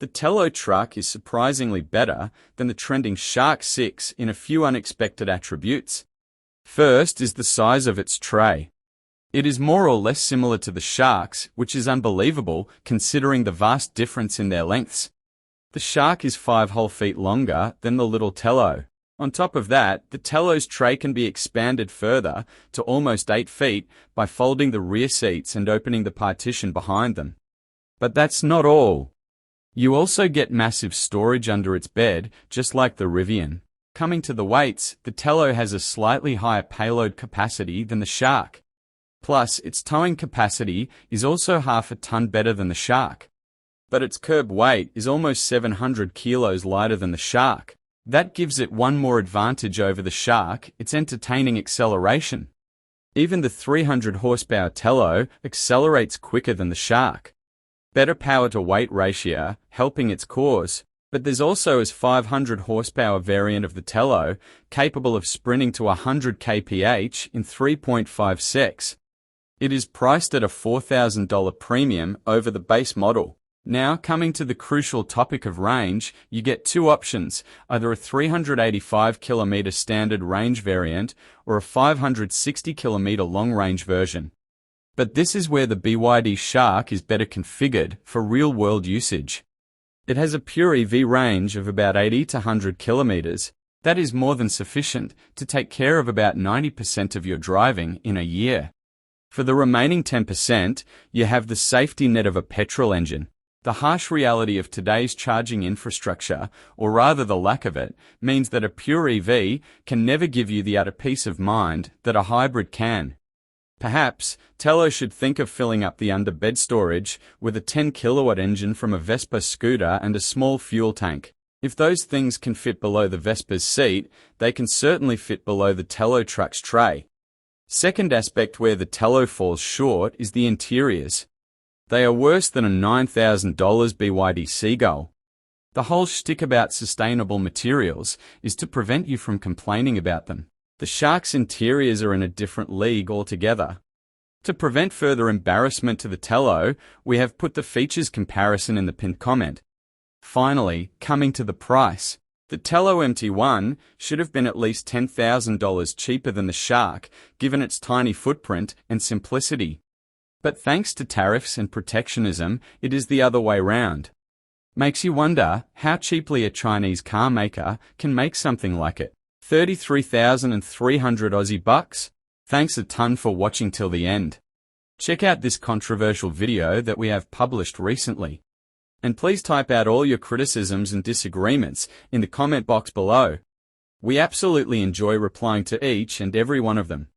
The Telo truck is surprisingly better than the trending Shark 6 in a few unexpected attributes. First is the size of its tray. It is more or less similar to the Shark's, which is unbelievable considering the vast difference in their lengths. The Shark is 5 whole feet longer than the little Telo. On top of that, the Telo's tray can be expanded further to almost 8 feet by folding the rear seats and opening the partition behind them. But that's not all. You also get massive storage under its bed, just like the Rivian. Coming to the weights, the Telo has a slightly higher payload capacity than the Shark. Plus, its towing capacity is also half a ton better than the Shark. But its kerb weight is almost 700 kilos lighter than the Shark. That gives it one more advantage over the Shark, its entertaining acceleration. Even the 300 horsepower Telo accelerates quicker than the Shark. Better power-to-weight ratio, helping its cause, but there's also a 500 horsepower variant of the Telo, capable of sprinting to 100 kph in 3.5 seconds. It is priced at a $4,000 premium over the base model. Now, coming to the crucial topic of range, you get two options, either a 385 km standard range variant or a 560 km long-range version. But this is where the BYD Shark is better configured for real-world usage. It has a pure EV range of about 80 to 100 kilometers. That is more than sufficient to take care of about 90% of your driving in a year. For the remaining 10%, you have the safety net of a petrol engine. The harsh reality of today's charging infrastructure, or rather the lack of it, means that a pure EV can never give you the utter peace of mind that a hybrid can. Perhaps, Telo should think of filling up the under-bed storage with a 10-kilowatt engine from a Vespa scooter and a small fuel tank. If those things can fit below the Vespa's seat, they can certainly fit below the Telo truck's tray. Second aspect where the Telo falls short is the interiors. They are worse than a $9,000 BYD Seagull. The whole shtick about sustainable materials is to prevent you from complaining about them. The Shark's interiors are in a different league altogether. To prevent further embarrassment to the Telo, we have put the features comparison in the pinned comment. Finally, coming to the price. The Telo MT1 should have been at least $10,000 cheaper than the Shark, given its tiny footprint and simplicity. But thanks to tariffs and protectionism, it is the other way round. Makes you wonder how cheaply a Chinese car maker can make something like it. 33,300 Aussie bucks? Thanks a ton for watching till the end. Check out this controversial video that we have published recently. And please type out all your criticisms and disagreements in the comment box below. We absolutely enjoy replying to each and every one of them.